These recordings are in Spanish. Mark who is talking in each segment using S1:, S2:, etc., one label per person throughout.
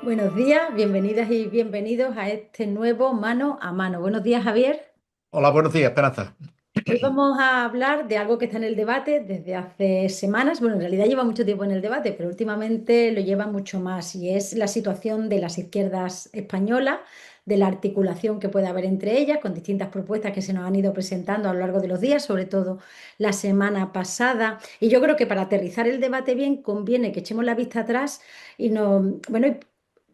S1: Buenos días, bienvenidas y bienvenidos a este nuevo Mano a Mano. Buenos días, Javier.
S2: Hola, buenos días, Esperanza.
S1: Hoy vamos a hablar de algo que está en el debate desde hace semanas. Bueno, en realidad lleva mucho tiempo en el debate, pero últimamente lo lleva mucho más y es la situación de las izquierdas españolas, de la articulación que puede haber entre ellas, con distintas propuestas que se nos han ido presentando a lo largo de los días, sobre todo la semana pasada. Y yo creo que para aterrizar el debate bien conviene que echemos la vista atrás y bueno,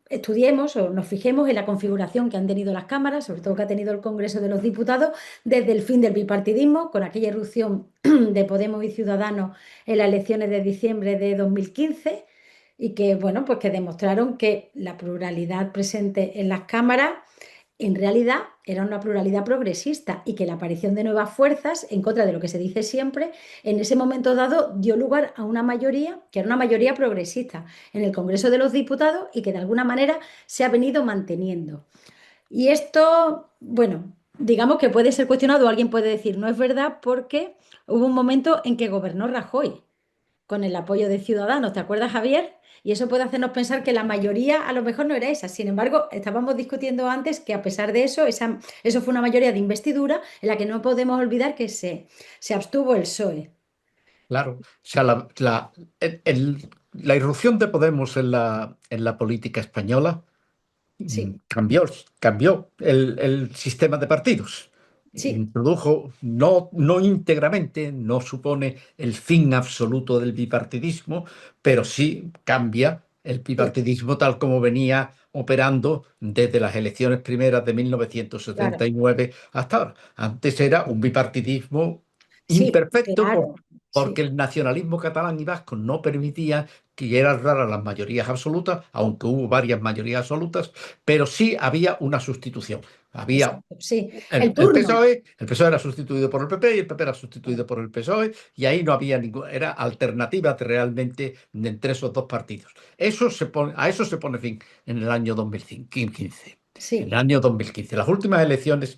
S1: estudiemos o nos fijemos en la configuración que han tenido las cámaras, sobre todo que ha tenido el Congreso de los Diputados, desde el fin del bipartidismo, con aquella irrupción de Podemos y Ciudadanos en las elecciones de diciembre de 2015, y que, bueno, pues que demostraron que la pluralidad presente en las cámaras en realidad era una pluralidad progresista y que la aparición de nuevas fuerzas, en contra de lo que se dice siempre, en ese momento dado dio lugar a una mayoría, que era una mayoría progresista en el Congreso de los Diputados y que de alguna manera se ha venido manteniendo. Y esto, bueno, digamos que puede ser cuestionado, o alguien puede decir, no es verdad porque hubo un momento en que gobernó Rajoy con el apoyo de Ciudadanos, ¿te acuerdas, Javier? Y eso puede hacernos pensar que la mayoría a lo mejor no era esa. Sin embargo, estábamos discutiendo antes que a pesar de eso, eso fue una mayoría de investidura en la que no podemos olvidar que se abstuvo el PSOE.
S2: Claro, o sea, la irrupción de Podemos en la política española
S1: Sí,
S2: cambió el sistema de partidos.
S1: sí,
S2: Introdujo, no íntegramente, no supone el fin absoluto del bipartidismo, pero sí cambia el
S1: sí,
S2: bipartidismo tal como venía operando desde las elecciones primeras de
S1: claro.
S2: 1979 hasta ahora. Antes era un bipartidismo
S1: Sí,
S2: imperfecto
S1: claro.
S2: porque
S1: Sí,
S2: el nacionalismo catalán y vasco no permitía que llegaran raras las mayorías absolutas, aunque hubo varias mayorías absolutas, pero sí había una sustitución. Había
S1: exacto. Sí, el
S2: el
S1: turno.
S2: PSOE, el PSOE era sustituido por el PP y el PP era sustituido por el PSOE, y ahí no había ninguna, era alternativa realmente entre esos dos partidos. A eso se pone fin en el año 2015. En el
S1: Sí,
S2: año 2015. Las últimas elecciones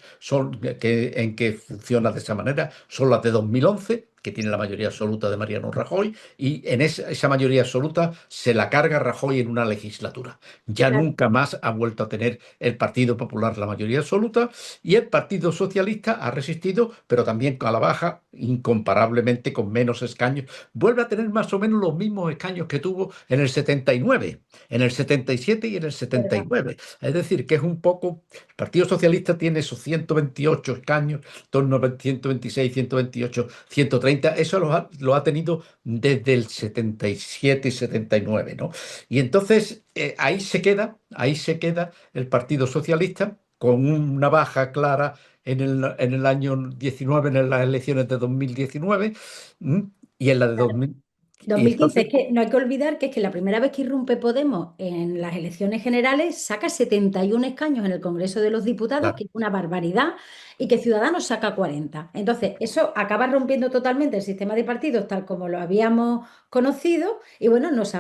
S2: en que funciona de esa manera son las de 2011, que tiene la mayoría absoluta de Mariano Rajoy, y en esa mayoría absoluta se la carga Rajoy en una legislatura. Ya
S1: claro.
S2: nunca más ha vuelto a tener el Partido Popular la mayoría absoluta, y el Partido Socialista ha resistido, pero también a la baja, incomparablemente con menos escaños. Vuelve a tener más o menos los mismos escaños que tuvo en el 79, en el 77 y en el
S1: ¿Verdad?
S2: 79. Es decir, que es un poco. El Partido Socialista tiene esos 128 escaños, en torno a 126, 128, 130. Eso lo ha tenido desde el 77 y 79, ¿no? Y entonces ahí se queda el Partido Socialista con una baja clara en el año 19, en las elecciones de 2019, ¿m? Y en la de 2000. Y
S1: 2015,
S2: entonces,
S1: es que no hay que olvidar que es que la primera vez que irrumpe Podemos en las elecciones generales saca 71 escaños en el Congreso de los Diputados, que
S2: claro,
S1: es una barbaridad, y que Ciudadanos saca 40. Entonces, eso acaba rompiendo totalmente el sistema de partidos tal como lo habíamos conocido y bueno, nos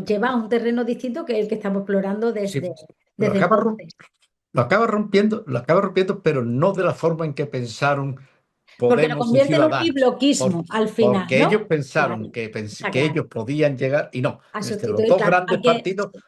S1: lleva a un terreno distinto que el que estamos explorando
S2: sí, lo
S1: desde
S2: acaba, rom-
S1: entonces.
S2: lo acaba rompiendo, pero no de la forma en que pensaron
S1: Porque lo
S2: Podemos y
S1: convierte en un
S2: Ciudadanos,
S1: bibloquismo al final,
S2: porque ellos
S1: ¿no?
S2: pensaron
S1: Claro, está
S2: que
S1: claro.
S2: ellos podían llegar, y no,
S1: A sustituir, claro,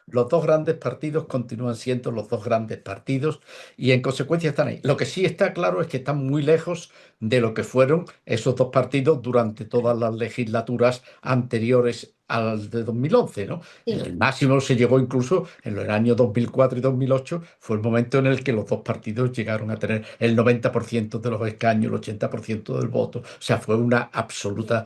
S2: los dos grandes partidos continúan siendo los dos grandes partidos, y en consecuencia están ahí. Lo que sí está claro es que están muy lejos de lo que fueron esos dos partidos durante todas las legislaturas anteriores al de 2011, ¿no?
S1: sí.
S2: El máximo se llegó incluso en los años 2004 y 2008, fue el momento en el que los dos partidos llegaron a tener el 90% de los escaños, el 80% del voto. O sea, fue una absoluta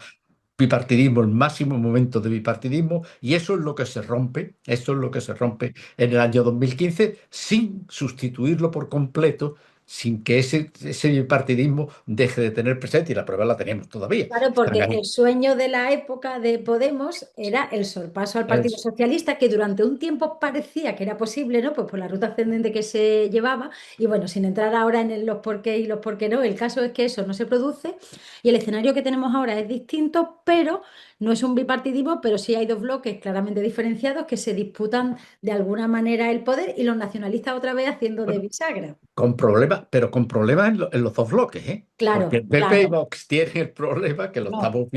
S2: bipartidismo, el máximo momento de bipartidismo, y eso es lo que se rompe, eso es lo que se rompe en el año 2015, sin sustituirlo por completo, sin que ese bipartidismo deje de tener presencia, y la prueba la tenemos todavía.
S1: Claro,
S2: Están
S1: porque
S2: ahí.
S1: el sueño de la época de Podemos era el sorpaso al Partido
S2: Es-
S1: Socialista, que durante un tiempo parecía que era posible, ¿no? Pues por la ruta ascendente que se llevaba. Y bueno, sin entrar ahora en los por qué y los por qué no, el caso es que eso no se produce y el escenario que tenemos ahora es distinto, pero no es un bipartidismo, pero sí hay dos bloques claramente diferenciados que se disputan de alguna manera el poder y los nacionalistas otra vez haciendo de
S2: bueno,
S1: bisagra.
S2: con problemas, pero con problemas en los dos bloques, ¿eh? Porque
S1: Claro,
S2: el PP y
S1: claro.
S2: Vox tienen el problema que lo
S1: No, no.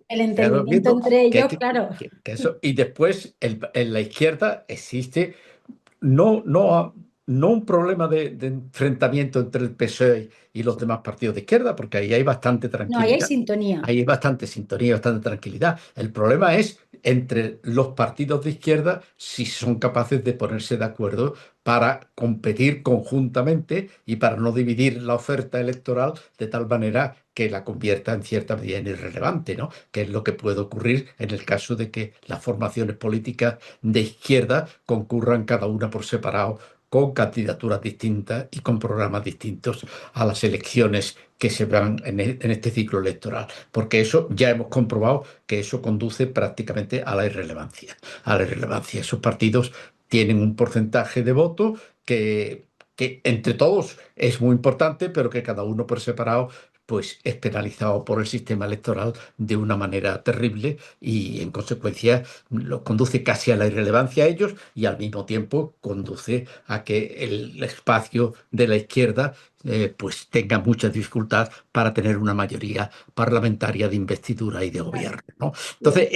S1: El
S2: estamos
S1: entendimiento
S2: viendo
S1: entre
S2: que,
S1: ellos,
S2: que-
S1: claro.
S2: que eso, y después en la izquierda existe. no, no, no un problema de enfrentamiento entre el PSOE y los demás partidos de izquierda, porque ahí hay bastante
S1: No, ahí hay
S2: tranquilidad,
S1: sintonía.
S2: ahí hay bastante sintonía, bastante tranquilidad. El problema es entre los partidos de izquierda si son capaces de ponerse de acuerdo para competir conjuntamente y para no dividir la oferta electoral de tal manera que la convierta en cierta medida en irrelevante, ¿no? Que es lo que puede ocurrir en el caso de que las formaciones políticas de izquierda concurran cada una por separado con candidaturas distintas y con programas distintos a las elecciones que se van en este ciclo electoral, porque eso ya hemos comprobado que eso conduce prácticamente a la irrelevancia. A la irrelevancia. Esos partidos tienen un porcentaje de votos que entre todos es muy importante, pero que cada uno por separado pues es penalizado por el sistema electoral de una manera terrible y en consecuencia lo conduce casi a la irrelevancia a ellos y al mismo tiempo conduce a que el espacio de la izquierda pues tenga mucha dificultad para tener una mayoría parlamentaria de investidura y de
S1: Claro.
S2: gobierno, ¿no?
S1: Y
S2: Entonces,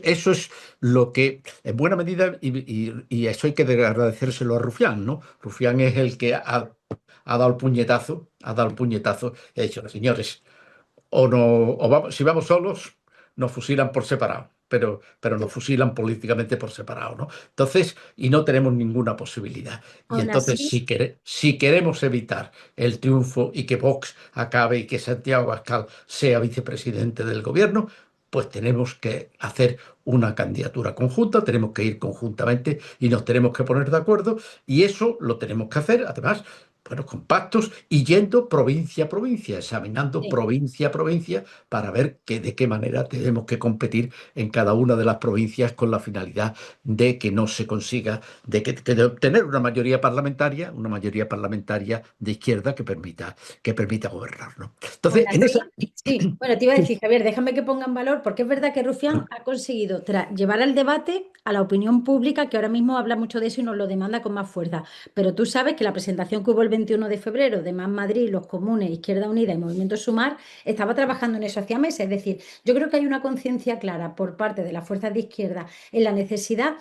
S2: eso es lo que, en buena medida, y eso hay que agradecérselo a Rufián, ¿no? Rufián es el que ha dado el puñetazo, ha dado el puñetazo y ha dicho, señores, o no, o vamos, si vamos solos, nos fusilan por separado, pero nos fusilan políticamente por separado, ¿no? Entonces, y no tenemos ninguna posibilidad. Y
S1: aún
S2: entonces,
S1: así,
S2: si queremos evitar el triunfo y que Vox acabe y que Santiago Abascal sea vicepresidente del gobierno, pues tenemos que hacer una candidatura conjunta, tenemos que ir conjuntamente y nos tenemos que poner de acuerdo. Y eso lo tenemos que hacer, además, bueno, con pactos y yendo provincia a provincia, examinando
S1: sí.
S2: provincia a provincia para ver de qué manera tenemos que competir en cada una de las provincias con la finalidad de que no se consiga, de obtener una mayoría parlamentaria de izquierda que permita gobernar, ¿no?
S1: Aún
S2: Entonces, en esa...
S1: así, sí. Bueno, te iba a decir, Javier, déjame que ponga en valor, porque es verdad que Rufián ha conseguido llevar al debate a la opinión pública, que ahora mismo habla mucho de eso y nos lo demanda con más fuerza. Pero tú sabes que la presentación que hubo el 21 de febrero de Más Madrid, Los Comunes, Izquierda Unida y Movimiento Sumar estaba trabajando en eso hacía meses. Es decir, yo creo que hay una conciencia clara por parte de las fuerzas de izquierda en la necesidad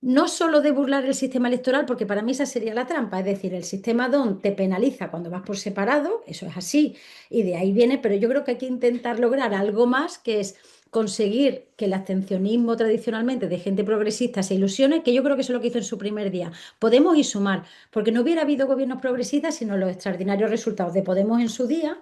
S1: no solo de burlar el sistema electoral, porque para mí esa sería la trampa, es decir, el sistema DON te penaliza cuando vas por separado, eso es así, y de ahí viene, pero yo creo que hay que intentar lograr algo más, que es conseguir que el abstencionismo tradicionalmente de gente progresista se ilusione, que yo creo que eso es lo que hizo en su primer día. Podemos y Sumar, porque no hubiera habido gobiernos progresistas sino los extraordinarios resultados de Podemos en su día.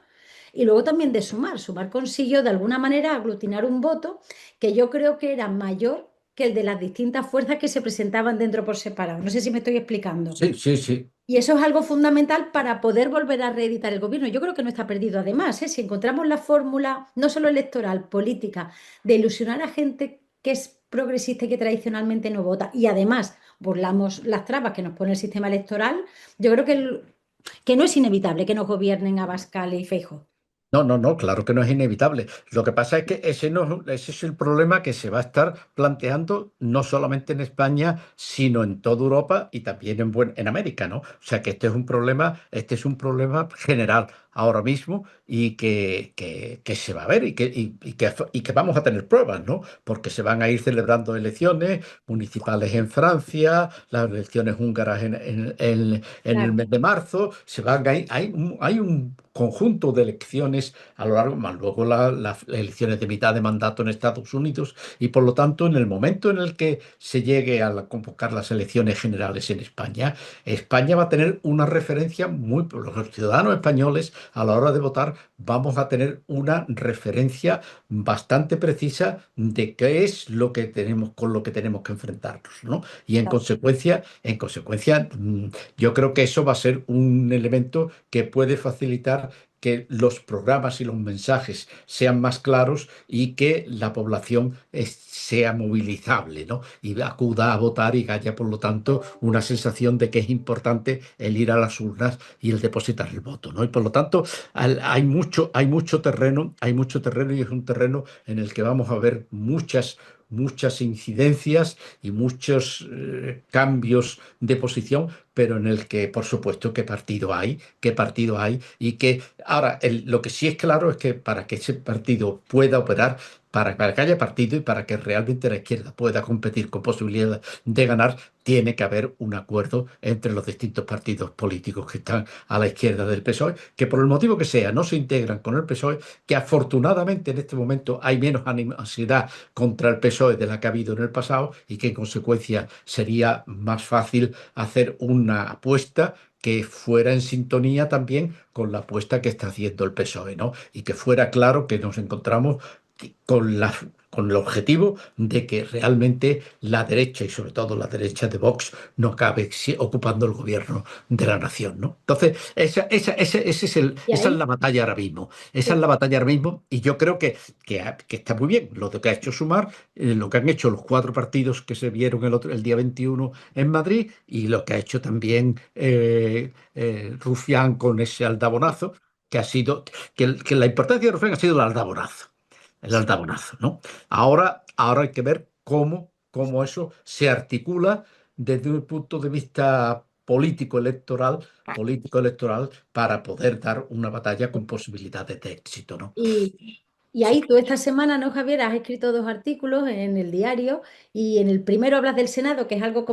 S1: Y luego también de Sumar. Sumar consiguió de alguna manera aglutinar un voto que yo creo que era mayor que el de las distintas fuerzas que se presentaban dentro por separado. No sé si me estoy explicando.
S2: Sí, sí, sí.
S1: Y eso es algo fundamental para poder volver a reeditar el gobierno. Yo creo que no está perdido además, ¿eh? Si encontramos la fórmula, no solo electoral, política, de ilusionar a gente que es progresista y que tradicionalmente no vota, y además burlamos las trabas que nos pone el sistema electoral, yo creo que no es inevitable que nos gobiernen Abascal y Feijóo.
S2: No, no, no, claro que no es inevitable. Lo que pasa es que ese, no, ese es el problema que se va a estar planteando no solamente en España, sino en toda Europa y también en América, ¿no? O sea que este es un problema general ahora mismo y que se va a ver y que vamos a tener pruebas, ¿no? Porque se van a ir celebrando elecciones municipales en Francia, las elecciones húngaras en el
S1: Claro,
S2: mes de marzo, hay un conjunto de elecciones a lo largo, más luego las elecciones de mitad de mandato en Estados Unidos, y por lo tanto, en el momento en el que se llegue a convocar las elecciones generales en España, España va a tener una referencia los ciudadanos españoles a la hora de votar vamos a tener una referencia bastante precisa de qué es lo que tenemos con lo que tenemos que enfrentarnos, ¿no? Y en consecuencia, yo creo que eso va a ser un elemento que puede facilitar que los programas y los mensajes sean más claros y que la población sea movilizable, ¿no? Y acuda a votar y haya, por lo tanto, una sensación de que es importante el ir a las urnas y el depositar el voto, ¿no? Y por lo tanto, hay mucho terreno y es un terreno en el que vamos a ver muchas incidencias y muchos cambios de posición pero en el que, por supuesto, qué partido hay, y que ahora lo que sí es claro es que para que ese partido pueda operar, para que haya partido y para que realmente la izquierda pueda competir con posibilidades de ganar, tiene que haber un acuerdo entre los distintos partidos políticos que están a la izquierda del PSOE, que por el motivo que sea no se integran con el PSOE, que afortunadamente en este momento hay menos animosidad contra el PSOE de la que ha habido en el pasado, y que en consecuencia sería más fácil hacer una apuesta que fuera en sintonía también con la apuesta que está haciendo el PSOE, ¿no? Y que fuera claro que nos encontramos con el objetivo de que realmente la derecha, y sobre todo la derecha de Vox, no acabe ocupando el gobierno de la nación, ¿no? Entonces,
S1: Y
S2: esa es la
S1: ahí,
S2: batalla ahora mismo. Esa es
S1: sí,
S2: la batalla ahora mismo, y yo creo que está muy bien lo de que ha hecho Sumar, lo que han hecho los cuatro partidos que se vieron el día 21 en Madrid, y lo que ha hecho también Rufián con ese aldabonazo, que ha sido, que la importancia de Rufián ha sido el
S1: sí.
S2: aldabonazo, ¿no? Ahora hay que ver cómo eso se articula desde un punto de vista político electoral, para poder dar una batalla con posibilidades de éxito, ¿no?
S1: Y ahí tú esta semana, ¿no, Javier? Has escrito dos artículos en el diario y en el primero hablas del Senado, que es algo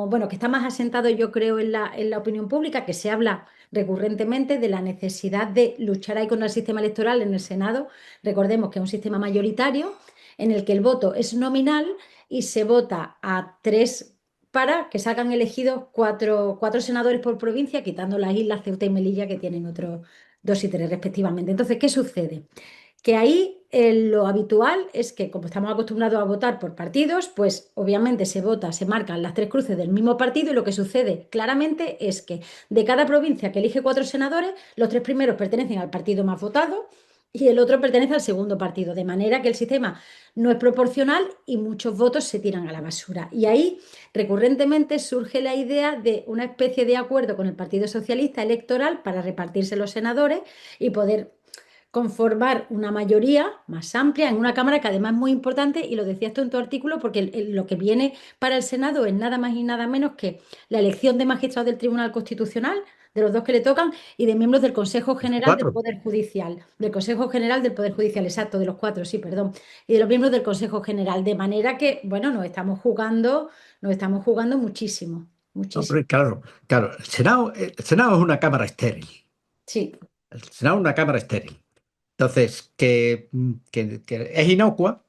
S1: bueno, que está más asentado, yo creo, en la opinión pública, que se habla recurrentemente de la necesidad de luchar ahí contra el sistema electoral en el Senado. Recordemos que es un sistema mayoritario en el que el voto es nominal y se vota a tres para que salgan elegidos cuatro senadores por provincia, quitando las islas Ceuta y Melilla, que tienen otros dos y tres respectivamente. Entonces, ¿qué sucede? Que ahí lo habitual es que, como estamos acostumbrados a votar por partidos, pues obviamente se vota, se marcan las tres cruces del mismo partido, y lo que sucede claramente es que de cada provincia que elige cuatro senadores, los tres primeros pertenecen al partido más votado y el otro pertenece al segundo partido, de manera que el sistema no es proporcional y muchos votos se tiran a la basura. Y ahí recurrentemente surge la idea de una especie de acuerdo con el Partido Socialista electoral para repartirse los senadores y poder conformar una mayoría más amplia en una Cámara que además es muy importante, y lo decías tú en tu artículo, porque lo que viene para el Senado es nada más y nada menos que la elección de magistrados del Tribunal Constitucional, de los dos que le tocan, y de miembros del Consejo General del
S2: Cuatro.
S1: Poder Judicial, del Consejo General del Poder Judicial, exacto, de los cuatro, sí, perdón, y de los miembros del Consejo General, de manera que, bueno, nos estamos jugando muchísimo, muchísimo.
S2: Hombre, claro, claro. El Senado es una cámara estéril.
S1: Sí,
S2: El Senado es una cámara estéril. Entonces, que es inocua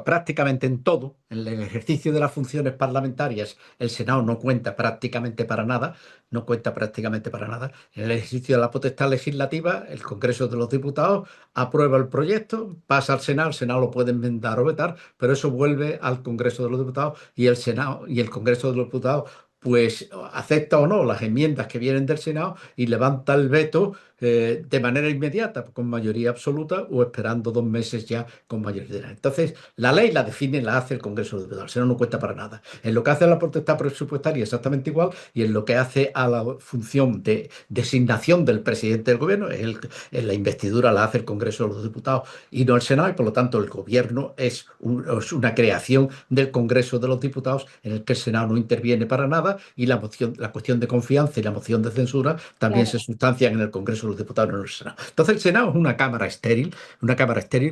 S2: prácticamente en todo. En el ejercicio de las funciones parlamentarias, el Senado no cuenta prácticamente para nada, no cuenta prácticamente para nada. En el ejercicio de la potestad legislativa, el Congreso de los Diputados aprueba el proyecto, pasa al Senado, el Senado lo puede enmendar o vetar, pero eso vuelve al Congreso de los Diputados, y el Senado y el Congreso de los Diputados pues acepta o no las enmiendas que vienen del Senado y levanta el veto de manera inmediata, con mayoría absoluta, o esperando 2 meses ya con mayoría. Entonces, la ley la define, la hace el Congreso de los Diputados. El Senado no cuenta para nada. En lo que hace a la potestad presupuestaria, exactamente igual, y en lo que hace a la función de designación del presidente del gobierno, en la investidura la hace el Congreso de los Diputados y no el Senado, y por lo tanto el gobierno es una creación del Congreso de los Diputados, en el que el Senado no interviene para nada, y la cuestión de confianza y la moción de censura también se
S1: claro,
S2: sustancian en el Congreso de los Diputados, no en el Senado. Entonces el Senado es una cámara estéril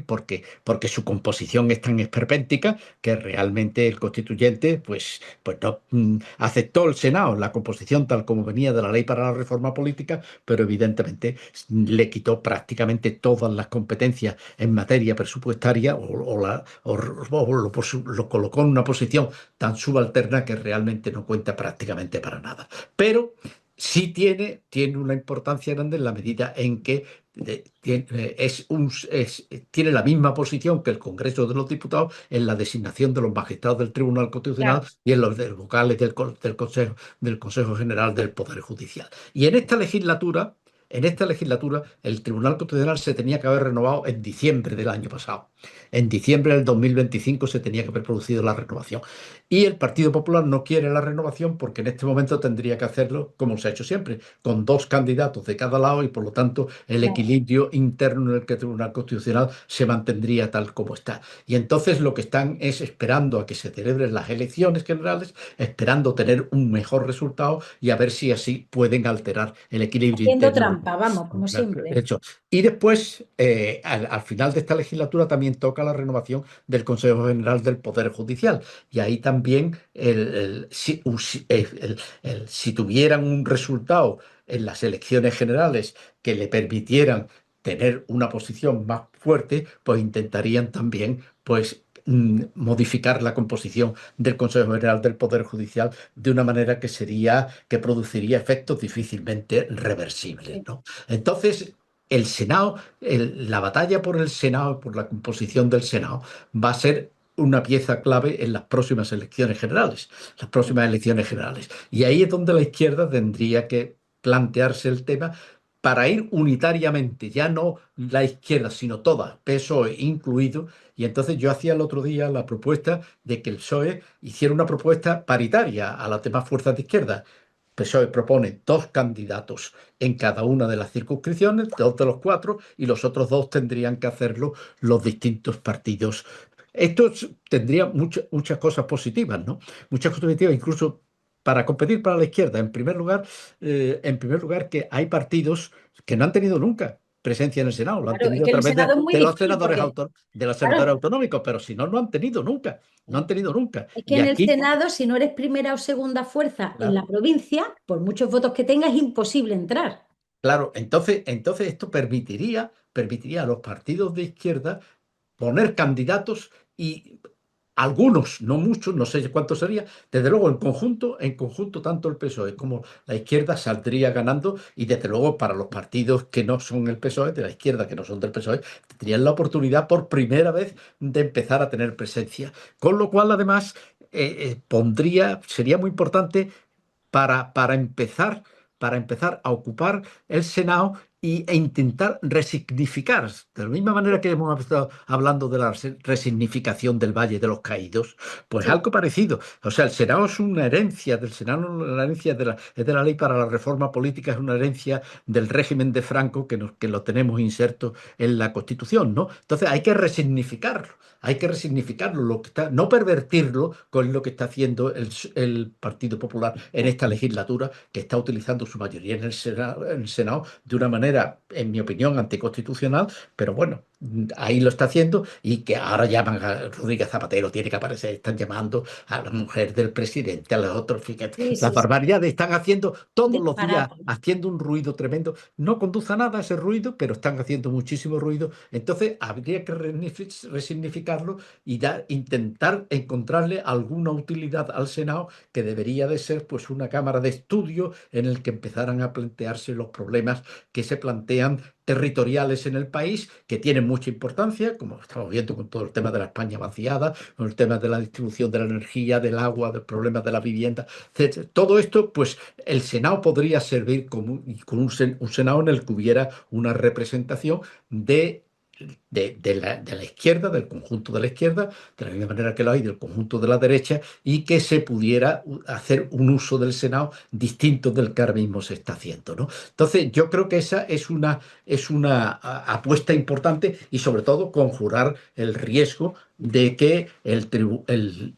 S2: porque su composición es tan esperpéntica que realmente el constituyente pues no aceptó el Senado la composición tal como venía de la ley para la reforma política, pero evidentemente le quitó prácticamente todas las competencias en materia presupuestaria, lo colocó en una posición tan subalterna que realmente no cuenta prácticamente para nada. Pero sí tiene una importancia grande en la medida en que tiene la misma posición que el Congreso de los Diputados en la designación de los magistrados del Tribunal Constitucional
S1: claro.
S2: y en los vocales del Consejo General del Poder Judicial. Y en esta legislatura, el Tribunal Constitucional se tenía que haber renovado en diciembre del año pasado. En diciembre del 2025 se tenía que haber producido la renovación. Y el Partido Popular no quiere la renovación porque en este momento tendría que hacerlo como se ha hecho siempre, con dos candidatos de cada lado y por lo tanto el
S1: Claro.
S2: equilibrio interno en el que el Tribunal Constitucional se mantendría tal como está. Y entonces lo que están es esperando a que se celebren las elecciones generales, esperando tener un mejor resultado y a ver si así pueden alterar el equilibrio
S1: Haciendo
S2: interno.
S1: trampa, vamos, como siempre.
S2: Hecho. Y después, al final de esta legislatura, también toca la renovación del Consejo General del Poder Judicial. Y ahí también, si tuvieran un resultado en las elecciones generales que le permitieran tener una posición más fuerte, pues intentarían también, pues, modificar la composición del Consejo General del Poder Judicial de una manera que produciría efectos difícilmente reversibles,
S1: Sí,
S2: ¿no? Entonces, el Senado, la batalla por el Senado, por la composición del Senado, va a ser una pieza clave en las próximas elecciones generales, las próximas elecciones generales. Y ahí es donde la izquierda tendría que plantearse el tema para ir unitariamente, ya no la izquierda, sino toda, PSOE incluido. Y entonces yo hacía el otro día la propuesta de que el PSOE hiciera una propuesta paritaria a las demás fuerzas de izquierda. PSOE propone dos candidatos en cada una de las circunscripciones, dos de los cuatro, y los otros dos tendrían que hacerlo los distintos partidos. Tendría muchas cosas positivas, ¿no? Muchas cosas positivas, incluso para competir para la izquierda. En primer lugar, que hay partidos que no han tenido nunca presencia en el Senado, lo han
S1: claro, es
S2: tenido
S1: que
S2: a
S1: el
S2: través de,
S1: Senado es muy
S2: de los
S1: difícil
S2: senadores
S1: porque,
S2: de los senadores
S1: claro,
S2: autonómicos, pero si no, no han tenido nunca, no han tenido nunca.
S1: es que
S2: Y
S1: en el
S2: aquí,
S1: Senado, si no eres primera o segunda fuerza en la
S2: claro,
S1: provincia, por muchos votos que tengas, es imposible entrar.
S2: claro, entonces esto permitiría a los partidos de izquierda poner candidatos y algunos, no muchos, no sé cuántos sería, desde luego en conjunto tanto el PSOE como la izquierda saldría ganando y desde luego para los partidos que no son el PSOE, de la izquierda que no son del PSOE, tendrían la oportunidad por primera vez de empezar a tener presencia. Con lo cual además sería muy importante para empezar a ocupar el Senado e intentar resignificar, de la misma manera que hemos estado hablando de la resignificación del Valle de los Caídos, pues
S1: Sí,
S2: algo parecido. O sea, el Senado es una herencia del Senado, una herencia es de la ley para la reforma política, es una herencia del régimen de Franco que lo tenemos inserto en la Constitución, ¿no? Entonces hay que resignificarlo. Hay que resignificarlo, no pervertirlo con lo que está haciendo el Partido Popular en esta legislatura, que está utilizando su mayoría en el Senado de una manera, en mi opinión, anticonstitucional, pero bueno, ahí lo está haciendo y que ahora llaman a Rodríguez Zapatero, tiene que aparecer, están llamando a la mujer del presidente, a los otros, fíjate,
S1: sí,
S2: las
S1: sí, sí.
S2: barbaridades están haciendo todos los días,
S1: Disparate.
S2: haciendo un ruido tremendo. No conduce a nada ese ruido, pero están haciendo muchísimo ruido. Entonces habría que resignificarlo y intentar encontrarle alguna utilidad al Senado que debería de ser pues una cámara de estudio en el que empezaran a plantearse los problemas que se plantean territoriales en el país, que tienen mucha importancia, como estamos viendo con todo el tema de la España vaciada, con el tema de la distribución de la energía, del agua, del problema de la vivienda, etcétera. Todo esto, pues el Senado podría servir con un Senado en el que hubiera una representación de la izquierda, del conjunto de la izquierda, de la misma manera que lo hay del conjunto de la derecha, y que se pudiera hacer un uso del Senado distinto del que ahora mismo se está haciendo, ¿no? Entonces, yo creo que esa es una apuesta importante y sobre todo conjurar el riesgo de que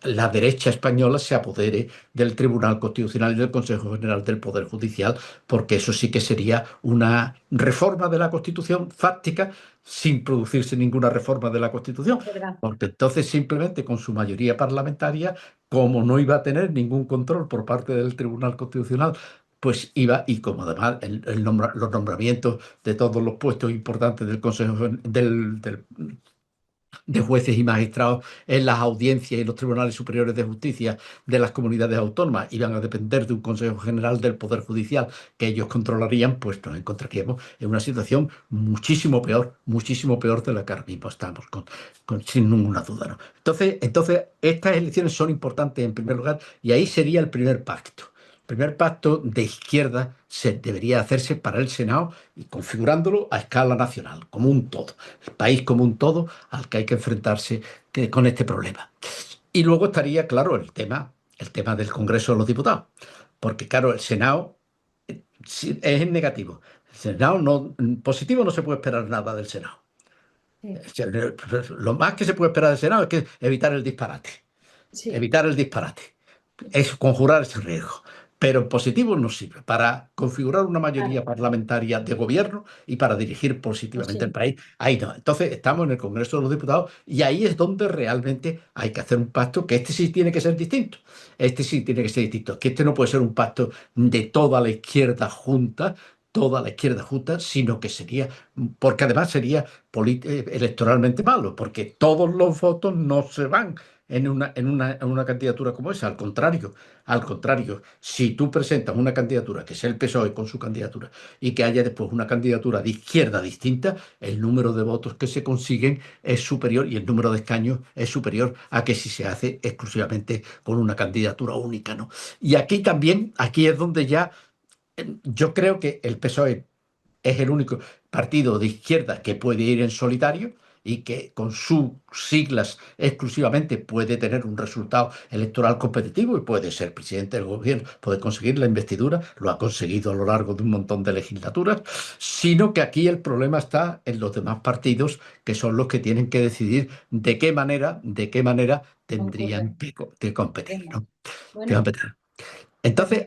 S2: la derecha española se apodere del Tribunal Constitucional y del Consejo General del Poder Judicial, porque eso sí que sería una reforma de la Constitución fáctica sin producirse ninguna reforma de la Constitución,
S1: Es verdad.
S2: porque entonces simplemente con su mayoría parlamentaria, como no iba a tener ningún control por parte del Tribunal Constitucional, pues iba, y como además los nombramientos de todos los puestos importantes del Consejo de jueces y magistrados en las audiencias y los tribunales superiores de justicia de las comunidades autónomas iban a depender de un Consejo General del Poder Judicial que ellos controlarían, pues nos encontraríamos en una situación muchísimo peor de la que ahora mismo estamos, sin ninguna duda, ¿no? Entonces, estas elecciones son importantes en primer lugar y ahí sería el primer pacto. primer pacto de izquierda se debería hacerse para el Senado y configurándolo a escala nacional, como un todo, el país como un todo al que hay que enfrentarse con este problema. Y luego estaría, claro, el tema del Congreso de los Diputados, porque claro, el Senado sí, es en negativo. El Senado no, positivo no se puede esperar nada del Senado.
S1: Sí,
S2: Lo más que se puede esperar del Senado es que evitar el disparate.
S1: sí,
S2: Evitar el disparate. Es conjurar ese riesgo. Pero en positivo nos sirve para configurar una mayoría
S1: claro,
S2: parlamentaria de gobierno y para dirigir
S1: pues
S2: positivamente el
S1: sí,
S2: país. Ahí no. Entonces estamos en el Congreso de los Diputados y ahí es donde realmente hay que hacer un pacto que este sí tiene que ser distinto. Este sí tiene que ser distinto. Que este no puede ser un pacto de toda la izquierda junta, sino que sería, porque además sería electoralmente malo, porque todos los votos no se van en una candidatura como esa. Al contrario, si tú presentas una candidatura que sea el PSOE con su candidatura y que haya después una candidatura de izquierda distinta, el número de votos que se consiguen es superior y el número de escaños es superior a que si se hace exclusivamente con una candidatura única, ¿no? Y aquí también, aquí es donde ya yo creo que el PSOE es el único partido de izquierda que puede ir en solitario y que con sus siglas exclusivamente puede tener un resultado electoral competitivo y puede ser presidente del gobierno, puede conseguir la investidura, lo ha conseguido a lo largo de un montón de legislaturas, sino que aquí el problema está en los demás partidos que son los que tienen que decidir de qué manera tendrían
S1: concurre.
S2: que competir,
S1: Venga.
S2: ¿no? Que
S1: Bueno,
S2: competir.
S1: pues
S2: Entonces,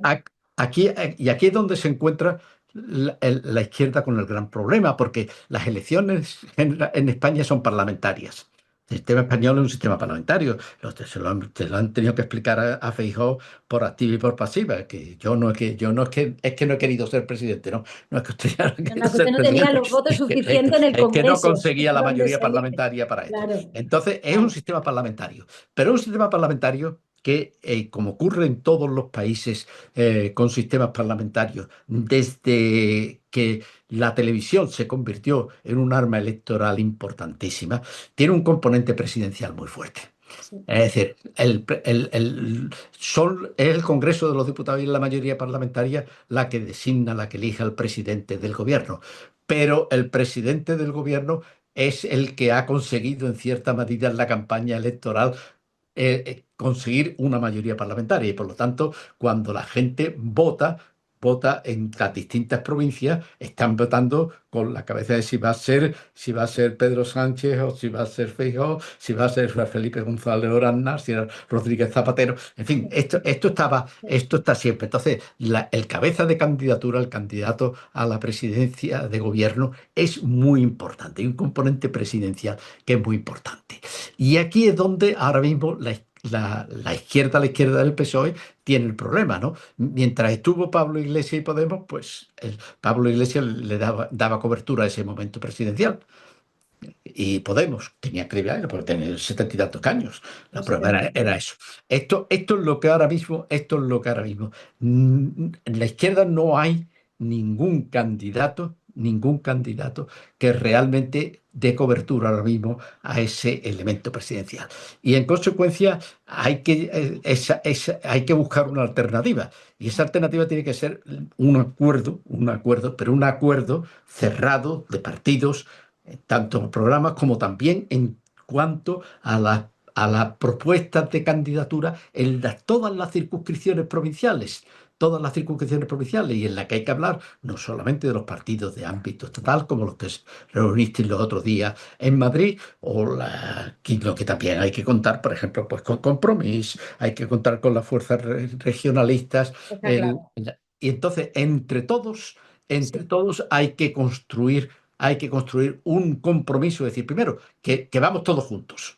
S2: aquí es donde se encuentra la izquierda con el gran problema, porque las elecciones en España son parlamentarias. El sistema español es un sistema parlamentario. Se lo han tenido que explicar a Feijóo por activa y por pasiva, que yo no he querido ser presidente, no, no es que usted ya no ha querido
S1: no, que
S2: ser
S1: usted no tenía
S2: presidente,
S1: los votos
S2: es que, es que-
S1: suficientes en el
S2: es que no
S1: Congreso,
S2: conseguía la
S1: donde
S2: mayoría
S1: se elige.
S2: parlamentaria para esto.
S1: Claro,
S2: Entonces, es un
S1: claro,
S2: sistema parlamentario, pero es un sistema parlamentario que, como ocurre en todos los países con sistemas parlamentarios, desde que la televisión se convirtió en un arma electoral importantísima, tiene un componente presidencial muy fuerte.
S1: sí,
S2: Es decir, es el Congreso de los Diputados y la mayoría parlamentaria la que designa, la que elija al presidente del gobierno. Pero el presidente del gobierno es el que ha conseguido en cierta medida en la campaña electoral conseguir una mayoría parlamentaria y por lo tanto, cuando la gente vota en las distintas provincias, están votando con la cabeza de si va a ser Pedro Sánchez o si va a ser Feijóo, si va a ser Felipe González Oranda, si era Rodríguez Zapatero. En fin,
S1: sí, sí,
S2: esto está siempre. Entonces, el cabeza de candidatura, el candidato a la presidencia de gobierno, es muy importante. Hay un componente presidencial que es muy importante. Y aquí es donde ahora mismo la izquierda del PSOE tiene el problema, ¿no? Mientras estuvo Pablo Iglesias y Podemos, pues Pablo Iglesias le daba cobertura a ese momento presidencial. Y Podemos tenía credibilidad porque tenía 70 y tantos años. La
S1: los
S2: prueba
S1: 70.
S2: era eso. Esto es lo que ahora mismo, en la izquierda no hay ningún candidato que realmente dé cobertura ahora mismo a ese elemento presidencial. Y en consecuencia hay que buscar una alternativa. Y esa alternativa tiene que ser un acuerdo, pero un acuerdo cerrado de partidos tanto en programas como también en cuanto a las propuestas de candidatura en todas las circunscripciones provinciales. Todas las circunscripciones provinciales y en la que hay que hablar no solamente de los partidos de ámbito estatal, como los que se reunisteis los otros días en Madrid, lo que también hay que contar, por ejemplo, pues con Compromís, hay que contar con las fuerzas regionalistas.
S1: Está claro.
S2: Y entonces, entre
S1: Sí,
S2: todos hay que construir un compromiso, es decir, primero, que vamos todos juntos,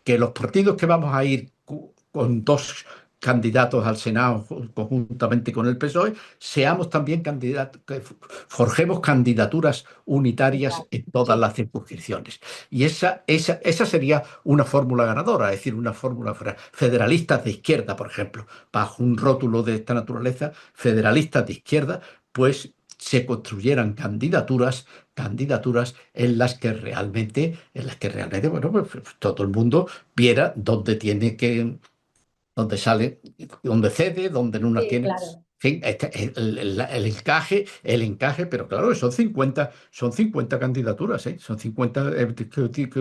S2: que los partidos que vamos a ir con dos candidatos al Senado conjuntamente con el PSOE, seamos también candidatos, que forjemos candidaturas unitarias
S1: claro,
S2: en todas
S1: sí,
S2: las circunscripciones. Y esa sería una fórmula ganadora, es decir, una fórmula federalista de izquierda, por ejemplo, bajo un rótulo de esta naturaleza, federalistas de izquierda, pues se construyeran candidaturas en las que realmente, bueno, pues todo el mundo viera dónde tiene donde sale, donde cede, donde en una
S1: Sí,
S2: tiene.
S1: claro.
S2: En fin, el encaje, pero claro, son cincuenta candidaturas, ¿eh? Son 50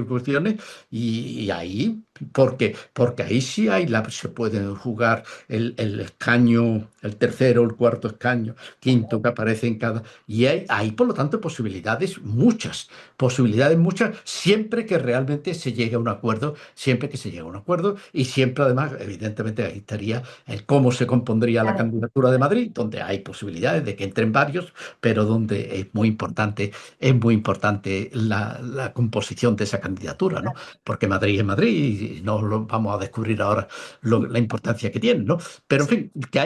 S2: cuestiones y ahí, porque ahí sí se pueden jugar el escaño, el tercero, el cuarto escaño, quinto que aparece en cada. Y hay, por lo tanto, posibilidades muchas, siempre que realmente se llegue a un acuerdo, siempre que se llegue a un acuerdo, y siempre además, evidentemente, ahí estaría el cómo se compondría la
S1: Claro,
S2: candidatura de Madrid, donde hay posibilidades de que entren varios, pero donde es muy importante la composición de esa candidatura, ¿no?
S1: claro.
S2: Porque Madrid es Madrid y no lo vamos a descubrir ahora la importancia que tiene, ¿no? Pero en
S1: Sí,
S2: fin, que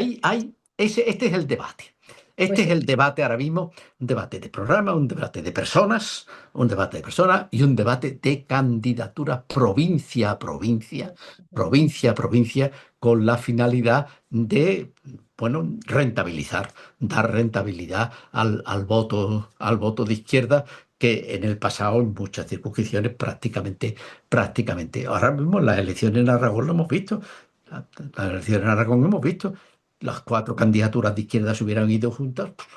S2: este es el debate. Este
S1: pues
S2: es el debate ahora mismo, un debate de programa, un debate de personas, un debate de personas y un debate de candidatura provincia a provincia, provincia a provincia, con la finalidad de, bueno, rentabilizar, dar rentabilidad al voto de izquierda, que en el pasado, en muchas circunscripciones, prácticamente. Ahora mismo en las elecciones en Aragón lo hemos visto. Las elecciones en Aragón hemos visto. Las cuatro candidaturas de izquierda se hubieran ido juntas, pues,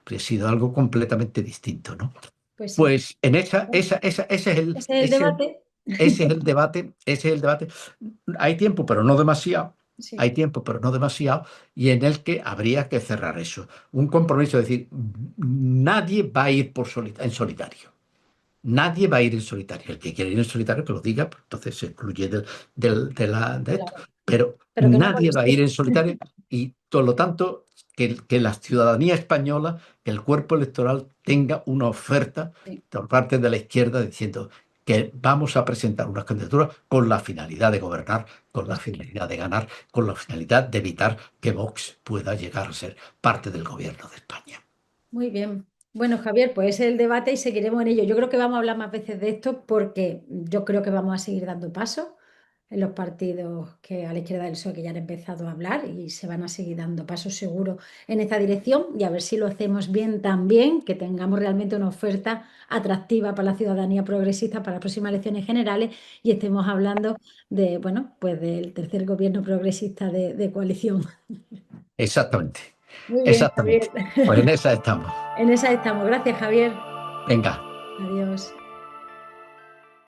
S2: habría sido algo completamente distinto, ¿no?
S1: pues sí.
S2: Pues en ese es el,
S1: Ese es el
S2: ese,
S1: debate.
S2: ese es el debate, ese es el debate. Hay tiempo, pero no demasiado.
S1: Sí,
S2: Hay tiempo, pero no demasiado, y en el que habría que cerrar eso. Un compromiso, es decir, nadie va a ir en solitario. Nadie va a ir en solitario. El que quiere ir en solitario, que lo diga, pues entonces se excluye de esto.
S1: claro.
S2: Pero
S1: Pero que no
S2: nadie va a ir
S1: moleste.
S2: en solitario y, por lo tanto, que la ciudadanía española, que el cuerpo electoral tenga una oferta
S1: Sí,
S2: por parte de la izquierda diciendo que vamos a presentar una candidatura con la finalidad de gobernar, con la
S1: pues sí.
S2: finalidad de ganar, con la finalidad de evitar que Vox pueda llegar a ser parte del gobierno de España.
S1: Muy bien. Bueno, Javier, pues ese es el debate y seguiremos en ello. Yo creo que vamos a hablar más veces de esto porque yo creo que vamos a seguir dando pasos en los partidos que a la izquierda del PSOE que ya han empezado a hablar y se van a seguir dando pasos seguros en esta dirección y a ver si lo hacemos bien también, que tengamos realmente una oferta atractiva para la ciudadanía progresista para las próximas elecciones generales y estemos hablando de, bueno, pues del tercer gobierno progresista de coalición.
S2: Exactamente,
S1: Muy bien,
S2: exactamente.
S1: Javier.
S2: Pues en esa estamos.
S1: En esa estamos. Gracias, Javier.
S2: Venga.
S1: Adiós.